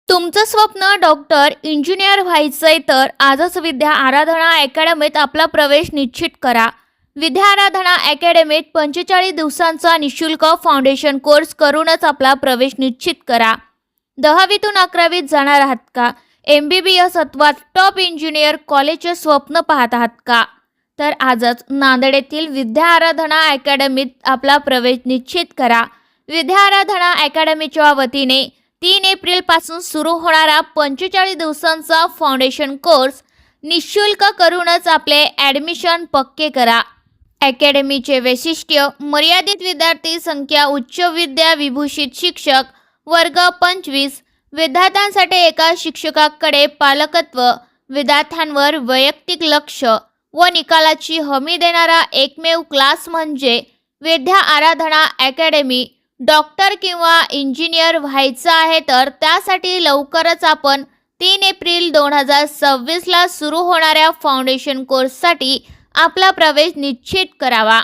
तुमचं स्वप्न doctor, engineer व्हायचंय तर आजच विद्या आराधना अकॅडमीत आपला प्रवेश निश्चित करा. विद्या आराधना अकॅडमीत 45 दिवसांचा निशुल्क फाउंडेशन कोर्स करूनच आपला प्रवेश निश्चित करा. 10वीतून 11वीत जाणार आहात का? MBBS अथवा टॉप इंजिनियर कॉलेजचे स्वप्न पाहत आहात का? तर आजच नांदेड येथील विद्या आराधना अकॅडमीत आपला प्रवेश निश्चित करा. विद्या आराधना अकॅडमीच्या वतीने 3 एप्रिलपासून सुरू होणारा 45 दिवसांचा फाउंडेशन कोर्स निशुल्क करूनच आपले ॲडमिशन पक्के करा. अकॅडमीचे वैशिष्ट्य: मर्यादित विद्यार्थी संख्या, उच्च विद्या विभूषित शिक्षक, वर्ग 25, विद्यार्थ्यांसाठी एका शिक्षकाकडे पालकत्व, विद्यार्थ्यांवर वैयक्तिक लक्ष व निकालाची हमी देणारा एकमेव क्लास म्हणजे विद्या आराधना अकॅडमी. डॉक्टर किंवा इंजिनियर व्हायचं आहे तर त्यासाठी लवकरच आपण 3 एप्रिल 2026ला सुरू होणाऱ्या फाउंडेशन कोर्ससाठी आपला प्रवेश निश्चित करावा.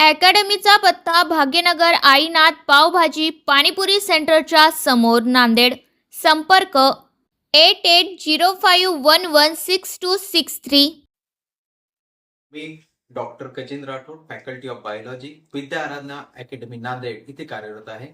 अकॅडमीचा पत्ता: भाग्यनगर आईनाथ पावभाजी पाणीपुरी सेंटरच्या समोर, नांदेड. संपर्क 8805116263. मी doctor Kachin Rathod, faculty of biology, Vidya Aradhana academy Nanded इथे कार्यरत आहे.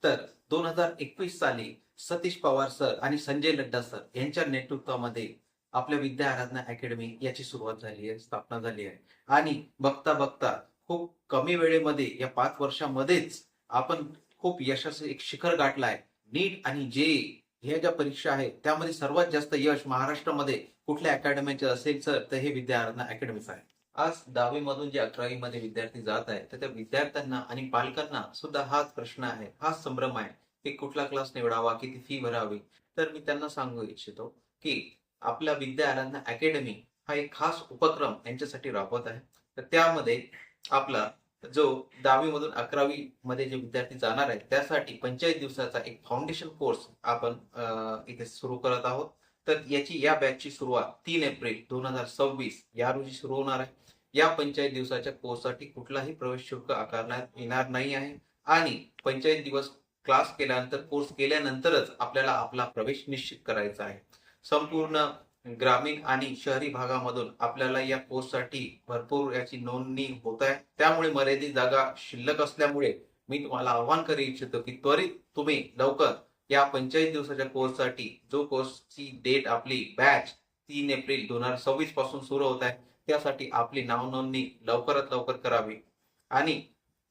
तर 2021 साली सतीश पवार सर आणि संजय लड्डा सर यांच्या नेतृत्वामध्ये आपल्या विद्या आराधना अकॅडमी याची सुरुवात झाली आहे, स्थापना झाली आहे. आणि बघता बघता खूप कमी वेळेमध्ये या 5 वर्षामध्येच आपण खूप यशाचं एक शिखर गाठलं आहे. नीट आणि जेईई ह्या ज्या परीक्षा आहेत त्यामध्ये सर्वात जास्त यश महाराष्ट्रामध्ये कुठल्या अकॅडमीचे असेल सर तर हे विद्या आराधना अकॅडमीच आहे. आज 10वी मधून जे 11वी मध्ये विद्यार्थी जात आहेत तर त्या विद्यार्थ्यांना आणि पालकांना सुद्धा हाच प्रश्न आहे, हाच संभ्रम आहे की कुठला क्लास निवडावा, किती फी भरावी. तर मी त्यांना सांगू इच्छितो की आपल्या विद्या आराधना अकॅडमी हा एक खास उपक्रम यांच्यासाठी राबवत आहे. तर त्यामध्ये आपला जो 10वी मधून 11वी मध्ये जे विद्यार्थी जाणार आहेत त्यासाठी 45 दिवसाचा एक फाउंडेशन कोर्स आपण इथे सुरू करत आहोत. तर या बॅचची सुरुवात 3 एप्रिल 2026 या रोजी सुरू होणार आहे. या 45 दिवसाच्या कोर्ससाठी कुठलाही प्रवेश शुल्क आकारण्यात येणार नाही आहे आणि 45 दिवस क्लास केल्यानंतर, कोर्स केल्यानंतरच आपल्याला आपला प्रवेश निश्चित करायचा आहे. संपूर्ण ग्रामीण आणि शहरी भागामधून आपल्याला या कोर्ससाठी भरपूर याची नोंदणी होत आहे. त्यामुळे मर्यादित जागा शिल्लक असल्यामुळे मी तुम्हाला आवाहन करू इच्छितो की त्वरित तुम्ही लवकर या 45 दिवसाच्या कोर्ससाठी, जो कोर्सची डेट आपली बॅच 3 एप्रिल 2026 पासून सुरू होत आहे, त्यासाठी आपली नाव नोंदणी लवकरात लवकर करावी. आणि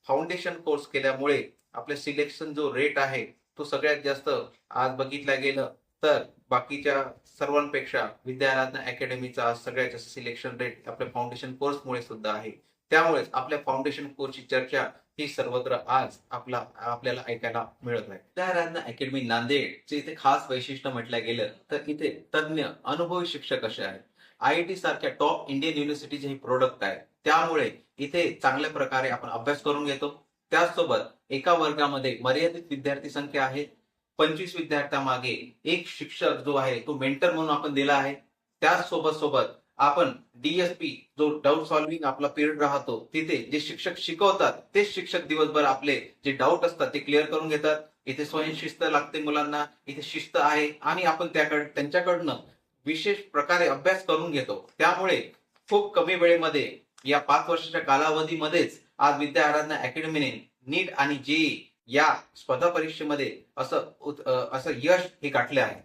फाउंडेशन कोर्स केल्यामुळे आपले सिलेक्शन जो रेट आहे तो सगळ्यात जास्त आज बघितला गेलं तर बाकीच्या सर्वांपेक्षा विद्या आराधना अकॅडमीचा आज सगळ्यात जास्त सिलेक्शन रेट आपल्या फाउंडेशन कोर्समुळे सुद्धा आहे. त्यामुळेच आपल्या फाउंडेशन कोर्सची चर्चा ही सर्वत्र आज आपल्याला ऐकायला मिळत आहे. विद्या आराधना अकॅडमी नांदेडचे इथे खास वैशिष्ट्य म्हटलं गेलं तर इथे तज्ञ अनुभवी शिक्षक असे आहेत. IIT सारख्या टॉप इंडियन युनिव्हर्सिटीचे हे प्रोडक्ट आहे. त्यामुळे इथे चांगल्या प्रकारे आपण अभ्यास करून घेतो. त्याचसोबत एका वर्गामध्ये मर्यादित विद्यार्थी संख्या आहे. 25 विद्यार्थ्यांमागे एक शिक्षक जो आहे तो मेंटर म्हणून आपण दिला आहे. त्याच सोबत आपण DSP जो डाऊट सॉल्व्हिंग आपला पिरियड राहतो तिथे जे शिक्षक शिकवतात तेच शिक्षक दिवसभर आपले जे डाऊट असतात ते क्लिअर करून घेतात. इथे स्वयंशिस्त लागते मुलांना, इथे शिस्त आहे आणि आपण त्यांच्याकडनं विशेष प्रकारे अभ्यास करून घेतो. त्यामुळे खूप कमी वेळेमध्ये या 5 वर्षाच्या कालावधीमध्येच आज विद्या आराधना अकॅडमीने नीट आणि जेईई या स्पर्धा परीक्षेमध्ये असं यश हे गाठले आहे.